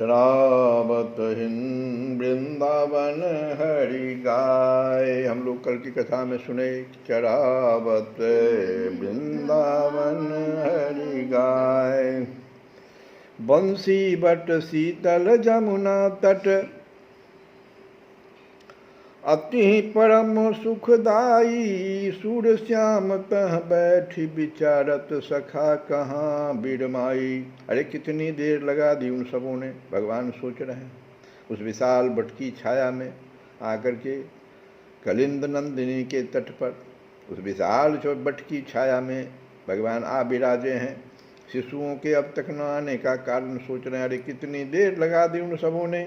चरावत हिंद वृंदावन हरि गाय। हम लोग कल की कथा में सुने, चरावत वृंदावन हरि गाय। बंसी बट शीतल जमुना तट, अति परम सुखदाई। सूर श्याम तह बैठी विचारत, सखा कहाँ बिरमाई। अरे कितनी देर लगा दी उन सबों ने, भगवान सोच रहे हैं। उस विशाल बट की छाया में आकर के कलिंद नंदिनी के तट पर, उस विशाल बट की छाया में भगवान आ विराजे हैं। शिशुओं के अब तक न आने का कारण सोच रहे हैं। अरे कितनी देर लगा दी उन सबों ने।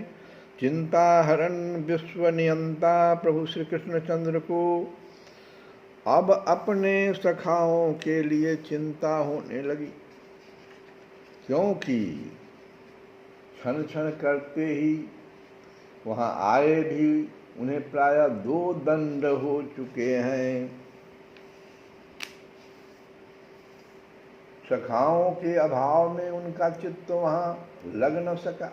चिंता हरण विश्व नियंता प्रभु श्री कृष्णचंद्र को अब अपने सखाओं के लिए चिंता होने लगी, क्योंकि क्षण क्षण करते ही वहां आए भी उन्हें प्राय 2 दंड हो चुके हैं। सखाओं के अभाव में उनका चित्त वहां लग न सका।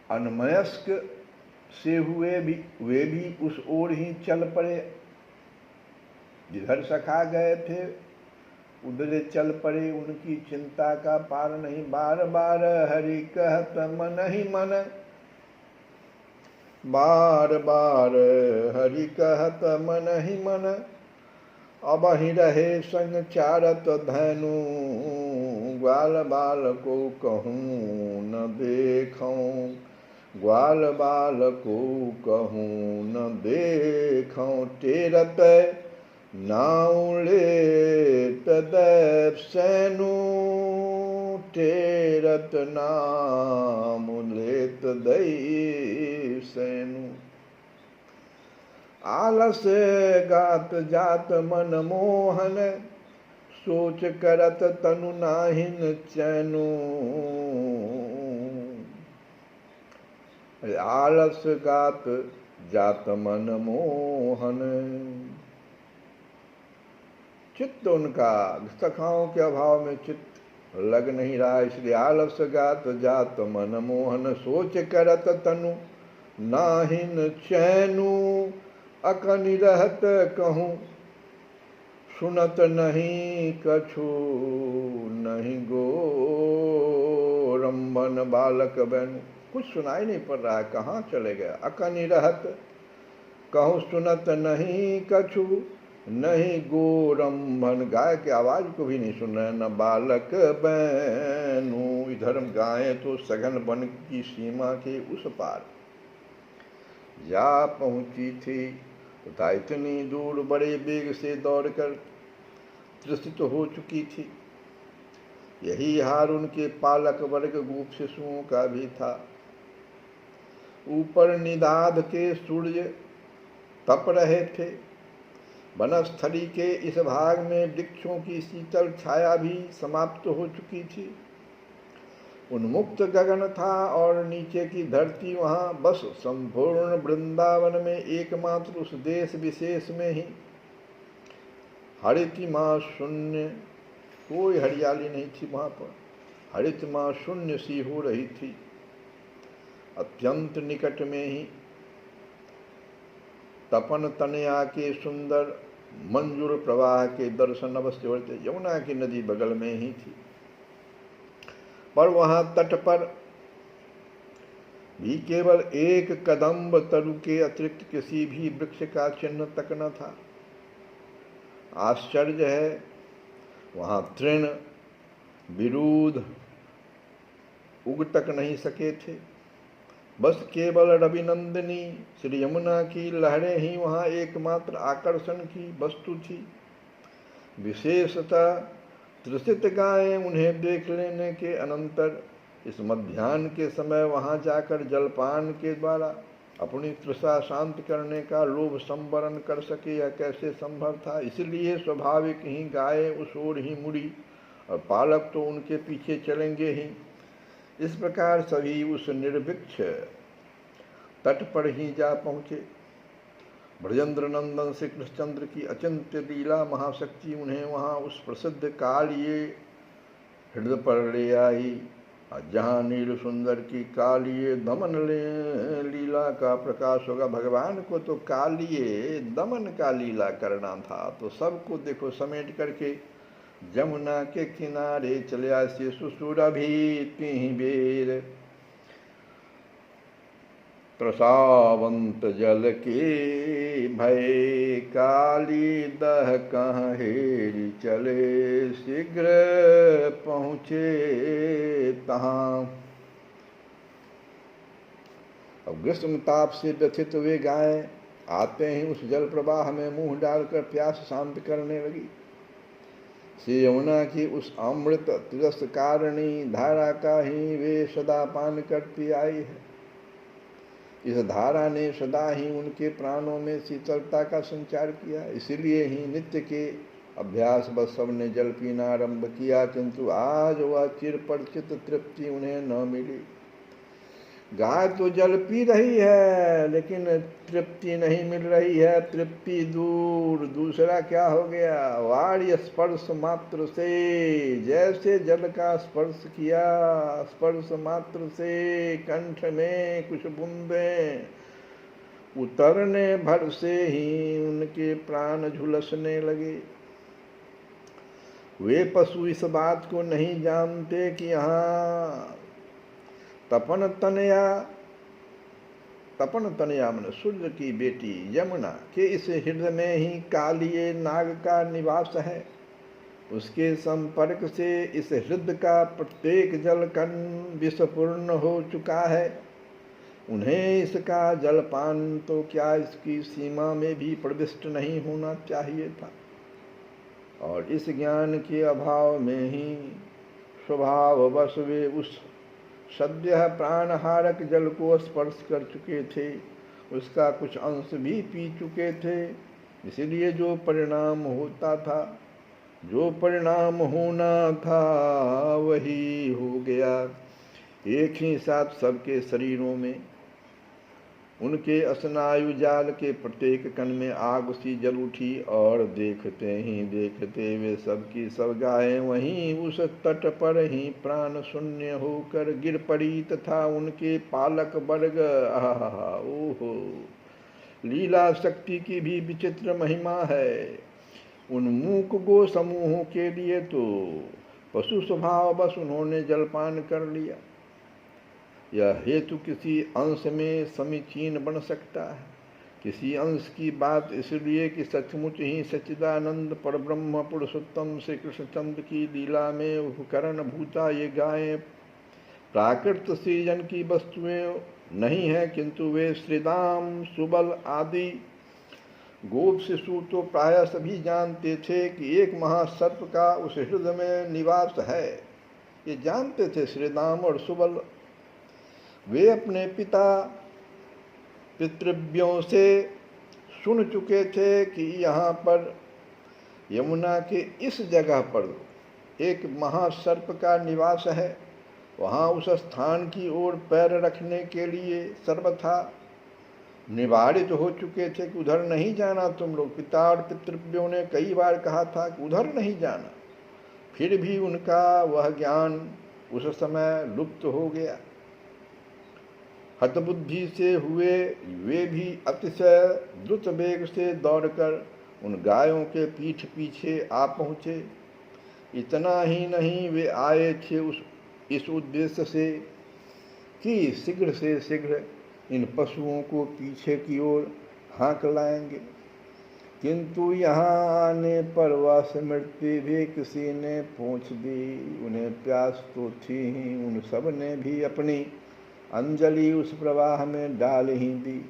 अनमयस्क से वे भी उस ओर ही चल पड़े, जिधर सखा गए थे उधर चल पड़े। उनकी चिंता का पार नहीं। बार बार हरि कहत मन ही मन, बार बार हरि कहत मन ही मन। अब ही रहे संग चारत धनु, ग्वाल बाल को कहूँ न देखूं। ग्वाल बाल को कहूँ न देखूं। टेरत नाउ लेत दैव सैनु, टेरत नाम लेत दै सैनु। आलस गात जात मन मोहन, सोच करत तनु नाहिन चैनु। आलस गात जात मन मोहन। चित्त उनका सखाओं के अभाव में चित्त लग नहीं रहा, इसलिए आलस गात जात मन मोहन। सोच करत तनु नाहिन चैनु, अकनि रहत कहूँ सुनत नहीं कछु। नहीं गोरंबन बालक बैनु, कुछ सुनाई नहीं पड़ रहा है, कहाँ चले गए। अकनि रहत कहूँ सुनत नहीं कछु, नहीं गोरंभन, गाय की आवाज को भी नहीं सुन रहे। न बालक बैनु, इधर गायें तो सघन वन की सीमा के उस पार जा पहुंची थी तथा इतनी दूर बड़े वेग से दौड़कर त्रसित हो चुकी थी। यही हाल उनके पालक वर्ग गोप शिशुओं का भी था। ऊपर निदाद के सूर्य तप रहे थे। वनस्थली के इस भाग में वृक्षों की शीतल छाया भी समाप्त हो चुकी थी। उन्मुक्त गगन था और नीचे की धरती वहां बस संपूर्ण वृंदावन में एकमात्र उस देश विशेष में ही हरितिमा शून्य, कोई हरियाली नहीं थी वहां पर। हरितिमा शून्य सी हो रही थी। अत्यंत निकट में ही तपन तनया के सुंदर मंजूर प्रवाह के दर्शन अवश्य होते। यमुना की नदी बगल में ही थी, पर वहां तट पर भी केवल एक कदम्ब तरु के अतिरिक्त किसी भी वृक्ष का चिन्ह तक न था। आश्चर्य है, वहां तृण विरूध उग तक नहीं सके थे। बस केवल रविनंदिनी श्री यमुना की लहरें ही वहां एकमात्र आकर्षण की वस्तु थी। विशेषतः त्रसित गायें उन्हें देख लेने के अनंतर इस मध्याह्न के समय वहां जाकर जलपान के द्वारा अपनी तृषा शांत करने का लोभ संवरण कर सके, यह कैसे संभव था। इसलिए स्वाभाविक ही गायें उस ओर ही मुड़ी और पालक तो उनके पीछे चलेंगे ही। इस प्रकार सभी उस निर्वृक्ष तट पर ही जा पहुँचे। ब्रजेंद्र नंदन श्री कृष्णचंद्र की अचिंत्य लीला महाशक्ति उन्हें वहाँ उस प्रसिद्ध कालिये हृदय पर ले आई। जहाँ नील सुंदर की कालिए दमन लीला का प्रकाश होगा। भगवान को तो कालिए दमन का लीला करना था, तो सबको देखो समेट करके जमुना के किनारे चले आए। सुसुरभि तिहि बेर प्रसावंत जल के भय, काली दह कहाँ हेरी चले शीघ्र पहुँचे तहाँ। अब ग्रीष्म ताप से व्यथित हुए गाय आते ही उस जल प्रवाह में मुंह डालकर प्यास शांत करने लगी। श्री यमुना की उस अमृत तिरस्कारिणी धारा का ही वे सदा पान करती आई है। इस धारा ने सदा ही उनके प्राणों में शीतलता का संचार किया। इसलिए ही नित्य के अभ्यास बस सबने जल पीना आरंभ किया, किंतु आज वह चिरपरिचित तृप्ति उन्हें न मिली। गाय तो जल पी रही है लेकिन तृप्ति नहीं मिल रही है। तृप्ति दूर, दूसरा क्या हो गया, वार्य स्पर्श मात्र से, जैसे जल का स्पर्श किया, स्पर्श मात्र से कंठ में कुछ बूंदें उतरने भर से ही उनके प्राण झुलसने लगे। वे पशु इस बात को नहीं जानते कि यहाँ तपन तनया मन सूर्य की बेटी यमुना के इस हृदय में ही कालिए नाग का निवास है। उसके संपर्क से इस हृदय का प्रत्येक जल कण विषपूर्ण हो चुका है। उन्हें इसका जलपान तो क्या इसकी सीमा में भी प्रविष्ट नहीं होना चाहिए था। और इस ज्ञान के अभाव में ही स्वभाववश वे उस सद्य प्राणहारक जल को स्पर्श कर चुके थे, उसका कुछ अंश भी पी चुके थे। इसलिए जो परिणाम होता था, जो परिणाम होना था वही हो गया। एक ही साथ सबके शरीरों में उनके स्नायु जाल के प्रत्येक कण में आग सी जल उठी और देखते ही देखते वे सब की सब गायें वहीं उस तट पर ही प्राण शून्य होकर गिर पड़ी तथा उनके पालक वर्ग ओहो, लीला शक्ति की भी विचित्र महिमा है। उन मूक गो समूहों के लिए तो पशु स्वभाव बस उन्होंने जलपान कर लिया। यह हेतु किसी अंश में समीचीन बन सकता है, किसी अंश की बात इसलिए कि सचमुच ही सच्चिदानंद परब्रह्म पुरुषोत्तम श्री कृष्णचंद्र की लीला में उपकरण भूता ये गायें प्राकृत सृजन की वस्तुएं नहीं है, किंतु वे श्रीदाम सुबल आदि गोप शिशु तो प्रायः सभी जानते थे कि एक महासर्प का उस हृदय में निवास है। ये जानते थे श्रीदाम और सुबल। वे अपने पिता पितृव्यों से सुन चुके थे कि यहाँ पर यमुना के इस जगह पर एक महासर्प का निवास है। वहाँ उस स्थान की ओर पैर रखने के लिए सर्वथा निवारित हो चुके थे कि उधर नहीं जाना तुम लोग। पिता और पितृव्यों ने कई बार कहा था कि उधर नहीं जाना, फिर भी उनका वह ज्ञान उस समय लुप्त हो गया। हतबुद्धि से हुए वे भी अतिशय द्रुत वेग से दौड़कर उन गायों के पीठ पीछे आ पहुँचे। इतना ही नहीं, वे आए थे इस उद्देश्य से कि शीघ्र से शीघ्र इन पशुओं को पीछे की ओर हाँक लाएंगे, किंतु यहाँ आने पर वह स्मृति भी किसी ने पूछ दी। उन्हें प्यास तो थी ही, उन सब ने भी अपनी अंजलि उस प्रवाह में डाल ही दी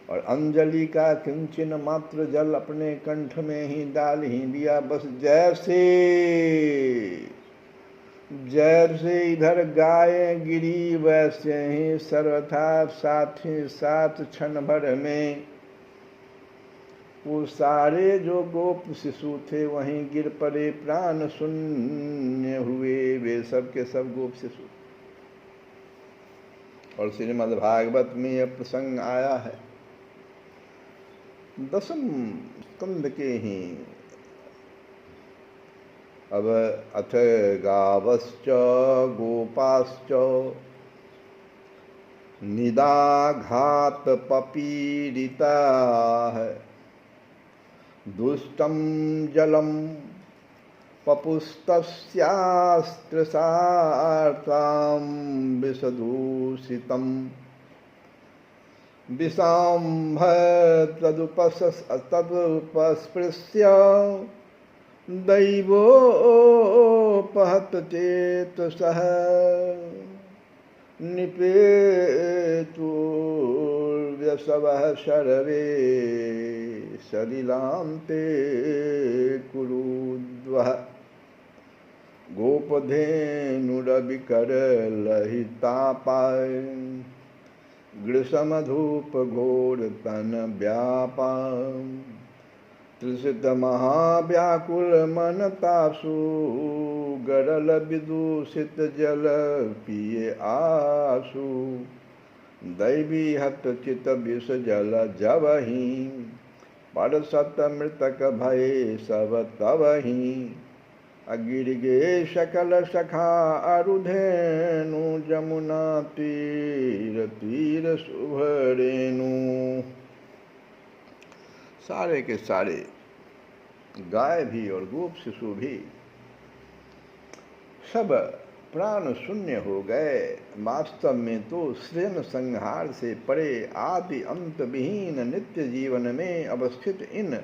और अंजलि का किंचन मात्र जल अपने कंठ में ही डाल ही दिया। बस जैसे इधर गाय गिरी वैसे ही सर्वथा साथ ही साथ क्षण भर में वो सारे जो गोप शिशु थे वहीं गिर पड़े, प्राण शून्य हुए वे सब के सब गोप शिशु। और श्रीमद् भागवत में यह प्रसंग आया है 10वें स्कंद के ही अब अथ गावश्च गोपाश्च निदाघात पपीडिताः दुष्टं जलं पपुस्तस्यास्त्रसार्तां विषदूषितं विषाम्भ तदुपस्पृश्य दैवोपहत चेतसः निपेतुर्व्यसवः सर्वे सलिलान्ते कुरुद्वः गोपधेनुरविकरलहितापाय गृशमधूपघोरतनव्यापां त्रिषितमहाव्याकुलमनतासु गरलविदूषितजल पिये आसु दैवी हतचितविषजलजवहि परसतमृतकभये सब तवहि अगिरिगे सकल सखा अरुधेनु जमुना तीर तीर शुभरेणु। सारे के सारे गाय भी और गोप शिशु भी सब प्राण शून्य हो गए। वास्तव में तो सृजन संहार से परे आदि अंत विहीन नित्य जीवन में अवस्थित इन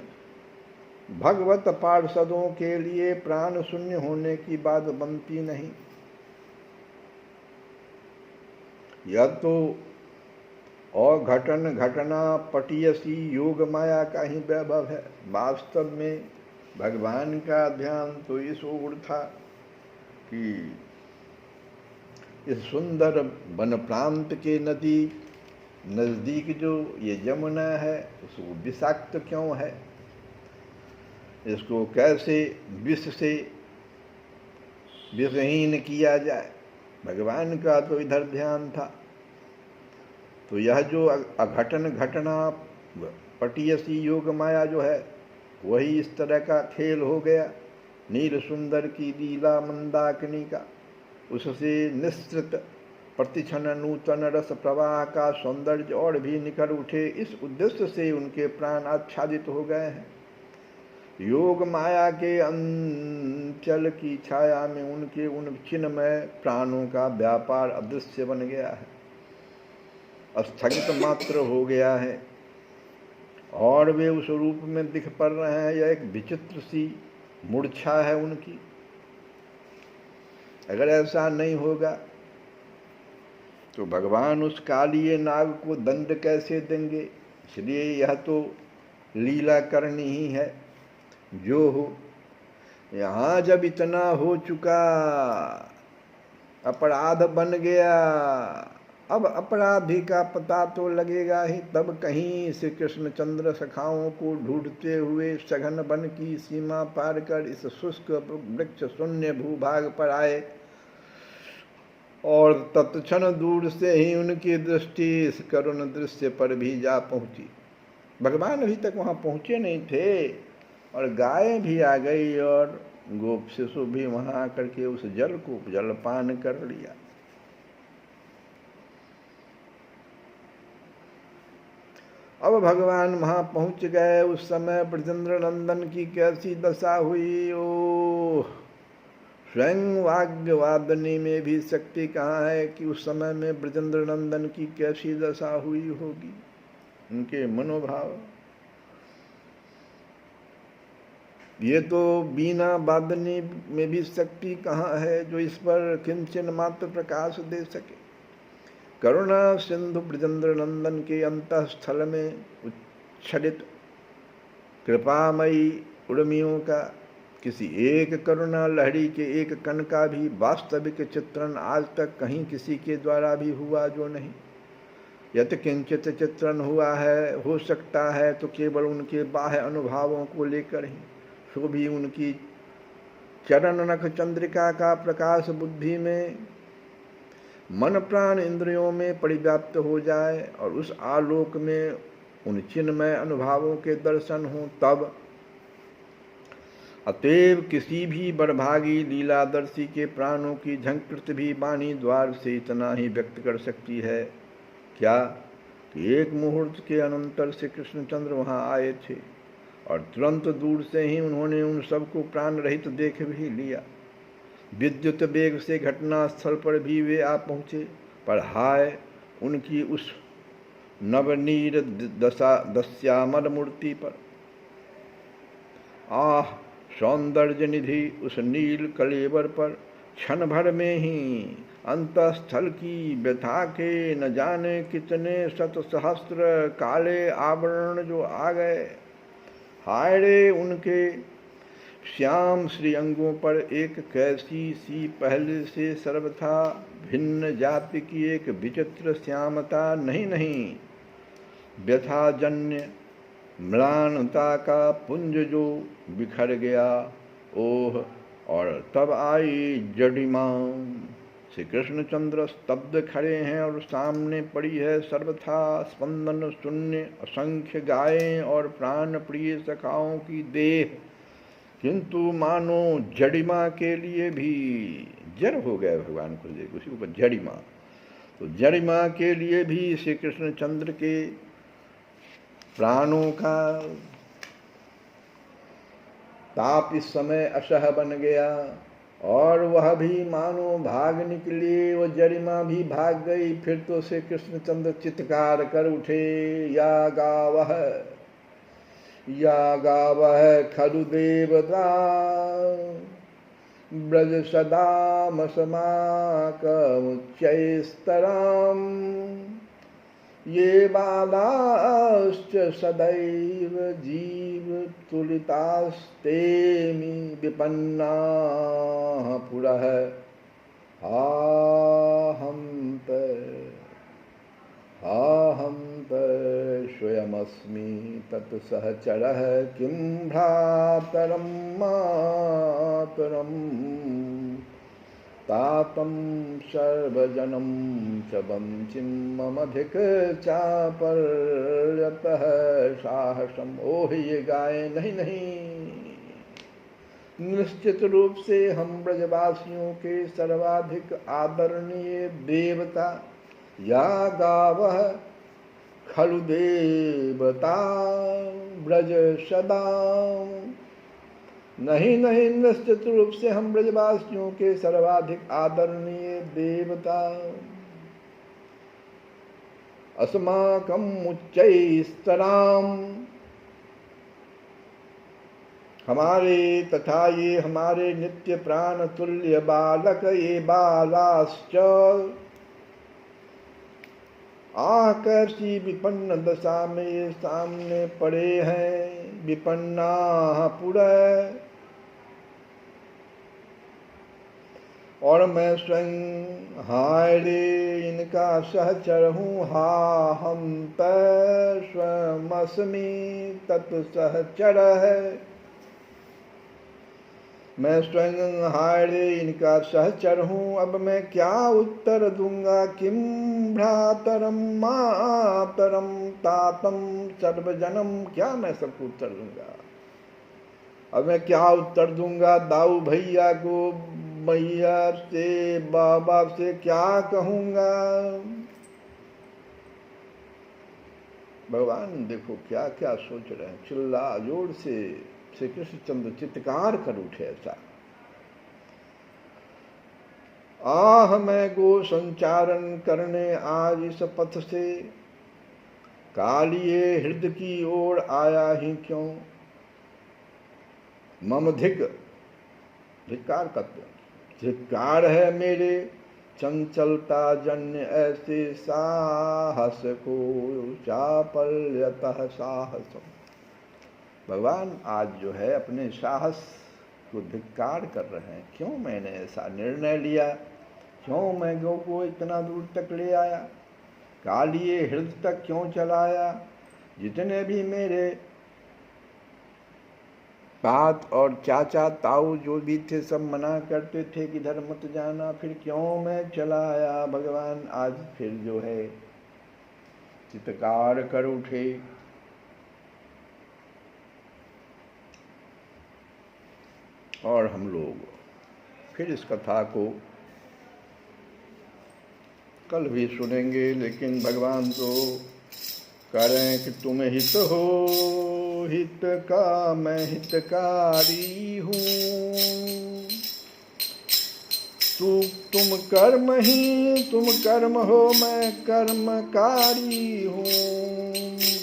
भगवत पार्षदों के लिए प्राण शून्य होने की बात बनती नहीं। यह तो और घटना पटियसी योग माया का ही वैभव है। वास्तव में भगवान का ध्यान तो इस ओर था कि इस सुंदर वन प्रांत के नदी नजदीक जो ये यमुना है उसको विषाक्त क्यों है, इसको कैसे विष से विषहीन किया जाए, भगवान का तो इधर ध्यान था। तो यह जो घटना पटियसी योग माया जो है वही इस तरह का खेल हो गया। नील सुंदर की लीला मंदाकिनी का उससे निश्चित प्रतिक्षण नूतन रस प्रवाह का सौंदर्य और भी निखर उठे, इस उद्देश्य से उनके प्राण आच्छादित हो गए हैं। योग माया के अंचल की छाया में उनके उन चिन्मय प्राणों का व्यापार अदृश्य बन गया है, स्थगित मात्र हो गया है और वे उस रूप में दिख पड़ रहे हैं। यह एक विचित्र सी मूर्छा है उनकी। अगर ऐसा नहीं होगा तो भगवान उस कालिये नाग को दंड कैसे देंगे। इसलिए यह तो लीला करनी ही है जो हो। यहाँ जब इतना हो चुका, अपराध बन गया, अब अपराधी का पता तो लगेगा ही। तब कहीं श्री कृष्णचंद्र सखाओं को ढूंढते हुए सघन वन की सीमा पार कर इस शुष्क वृक्ष शून्य भूभाग पर आए और तत्क्षण दूर से ही उनकी दृष्टि इस करुण दृश्य पर भी जा पहुंची। भगवान अभी तक वहां पहुंचे नहीं थे और गाय भी आ गई और गोप शिशु भी वहां आकर के उस जल को जलपान कर लिया। अब भगवान वहां पहुंच गए। उस समय ब्रजेंद्र नंदन की कैसी दशा हुई। ओ स्वयं वाग्यवादिनी में भी शक्ति कहाँ है कि उस समय में ब्रजेंद्र नंदन की कैसी दशा हुई होगी, उनके मनोभाव। ये तो बीना वादनी में भी शक्ति कहाँ है जो इस पर किंचन मात्र प्रकाश दे सके। करुणा सिंधु ब्रजेंद्र नंदन के अंतःस्थल में उच्छलित कृपामयी उर्मियों का किसी एक करुणा लहरी के एक कण का भी वास्तविक चित्रण आज तक कहीं किसी के द्वारा भी हुआ जो नहीं। यत किंचित चित्रण हुआ है, हो सकता है तो केवल उनके बाह्य अनुभवों को लेकर ही, सो भी उनकी चरण नख चंद्रिका का प्रकाश बुद्धि में, मन प्राण इंद्रियों में परिव्याप्त हो जाए और उस आलोक में उन चिन्मय अनुभवों के दर्शन हों। तब अतएव किसी भी बड़भागी लीलादर्शी के प्राणों की झंकृत भी वाणी द्वार से इतना ही व्यक्त कर सकती है क्या कि एक मुहूर्त के अनंतर से कृष्णचंद्र वहां आए थे और तुरंत दूर से ही उन्होंने उन सबको प्राण रहित देख भी लिया। विद्युत वेग से घटना स्थल पर भी वे आ पहुँचे, पर हाय उनकी उस नवनीर दस्यामल मूर्ति पर। आह सौंदर्य निधि उस नील कलेवर पर क्षण भर में ही अंतस्थल की व्यथा के न जाने कितने शत सहस्त्र काले आवरण जो आ गए। हाय रे उनके श्याम श्रीअंगों पर एक कैसी सी पहले से सर्वथा भिन्न जाति की एक विचित्र श्यामता, नहीं नहीं व्यथाजन्य म्लानता का पुंज जो बिखर गया। ओह और तब आई जडिमा। श्री कृष्णचंद्र स्तब्ध खड़े हैं और सामने पड़ी है सर्वथा स्पंदन शून्य असंख्य गायें और प्राण प्रिय सखाओं की देह, किंतु मानो जडिमा के लिए भी जड़ हो गए भगवान को देख उसी ऊपर जडिमा। तो जडिमा के लिए भी श्री कृष्णचंद्र के प्राणों का ताप इस समय असह बन गया और वह भी मानो भाग निकली, वो जरिमा भी भाग गई। फिर तो श्री कृष्णचंद्र चित्कार कर उठे, या गावह खलु देवता ब्रज सदा मसमाकमुच्चैस्तराम। ये बालाश्च सदैव जीव तुलितास्तेमि विपन्नाः पुरः आहं स्वयमस्मि तत्सहचरः किं भ्रातरं मातरं तातं सर्वजनं च वंचिं ममधिक चापर्यतः साहसम्। ओह ये गाय नहीं, निश्चित रूप से हम ब्रजवासियों के सर्वाधिक आदरणीय देवता या गावः खलु देवता ब्रज सदा। नहीं निश्चित रूप से हम ब्रजवासियों के सर्वाधिक आदरणीय देवता अस्माकं उच्चैस्तराम हमारे तथा ये हमारे नित्य प्राण तुल्य बालक ये बालाश्च आह कैसी विपन्न दशा में ये सामने पड़े हैं। विपन्ना पुरः और मैं स्वयं हाय रे इनका सहचर हूँ। हा हम स्वयमस्मि तत्सहचर है, मैं स्वयं हाय रे इनका सहचर हूँ। अब मैं क्या उत्तर दूंगा, किम भ्रातरम मातरम तातम सर्वजनम, क्या मैं सबको उत्तर दूंगा। अब मैं क्या उत्तर दूंगा दाऊ भैया को, मैया से बाबा से क्या कहूंगा। भगवान देखो क्या क्या सोच रहे हैं। चिल्ला जोर से श्री कृष्णचंद्र चित्कार कर उठे ऐसा। आह मैं गो संचारण करने आज इस पथ से कालिए हृदय की ओर आया ही क्यों। मम धिक्कार करते, धिक्कार है मेरे चंचलता जन्य ऐसे साहस को, चापल्यतः साहसम। भगवान आज जो है अपने साहस को धिक्कार कर रहे हैं। क्यों मैंने ऐसा निर्णय लिया, क्यों मैं गौ को इतना दूर तक ले आया, कालिए हृदय तक क्यों चलाया। जितने भी मेरे तात और चाचा ताऊ जो भी थे सब मना करते थे कि इधर मत जाना, फिर क्यों मैं चला आया। भगवान आज फिर जो है चित्कार कर उठे। और हम लोग फिर इस कथा को कल भी सुनेंगे, लेकिन भगवान तो कह रहे हैं कि तुम हित हो, हित का मैं हितकारी हूँ। तुम कर्म हो, मैं कर्मकारी हूँ।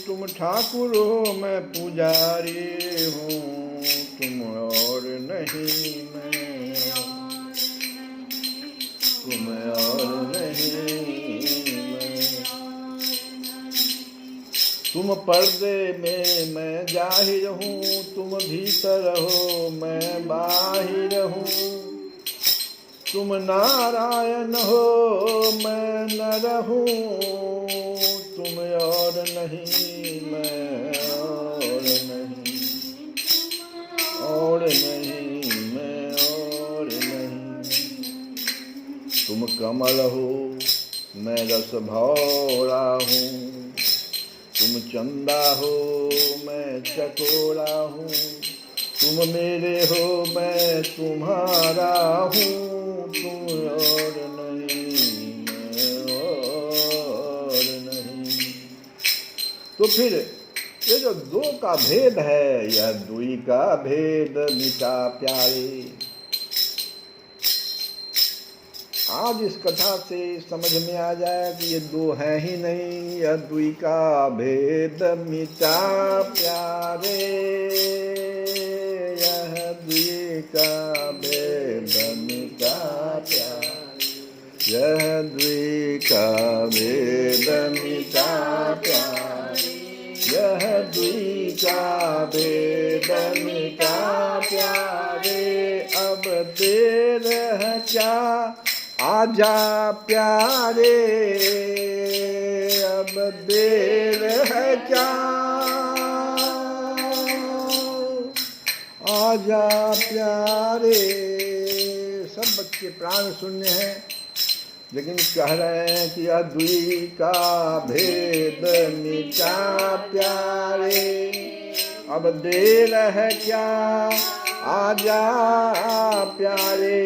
तुम ठाकुर हो, मैं पुजारी हूँ। तुम और नहीं मैं, तुम और नहीं मैं। तुम पर्दे में मैं जाहिर हूँ, तुम भीतर हो मैं बाहिर हूँ। तुम नारायण हो, मैं नर हूँ। तुम और नहीं मैं, और नहीं, और नहीं मैं, और नहीं। तुम कमल हो, मैं रस भौरा हूँ। तुम चंदा हो, मैं चकोरा हूँ। तुम मेरे हो, मैं तुम्हारा हूँ। तुम और नहीं मैं, और नहीं। तो फिर ये जो दो का भेद है, यह दुई का भेद मिटा प्यारे। आज इस कथा से समझ में आ जाए कि ये दो है ही नहीं, यह दुई का भेद मिटा प्यारे। यह दुई का भेद मिटा प्यारे, यह दुई का भेद मिटा प्यारे, यह दुई का भेद मिटा प्यारे। अब देर है क्या, आजा प्यारे, अब देर है क्या, आजा प्यारे। सब बच्चे प्राण शून्य हैं, लेकिन कह रहे हैं कि अद्वै का भेद मिटा प्यारे। अब देर है क्या, आजा प्यारे।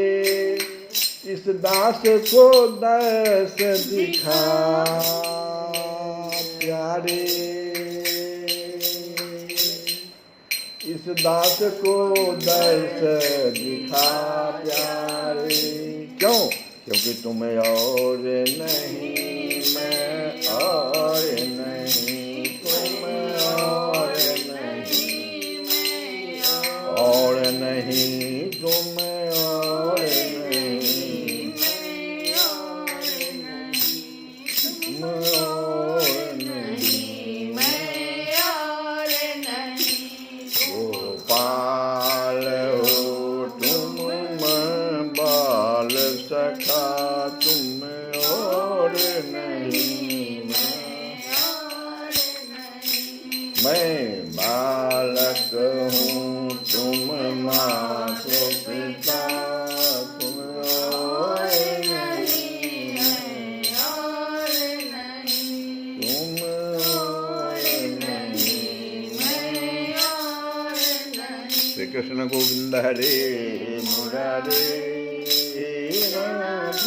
इस दास को दर्श दिखा प्यारे, इस दास को दर्श दिखा प्यारे। क्यों? क्योंकि तुम और नहीं मैं, और नहीं तुम, और नहीं मैं, और नहीं तुम, और नहीं गोपाल हो तुम, बाल सखा तुम, और नहीं मैं बालक हूँ तुम मातो पिता, तुम और नहीं तुम और नहीं। श्री कृष्ण गोविंद हरे मुरारे नाथ।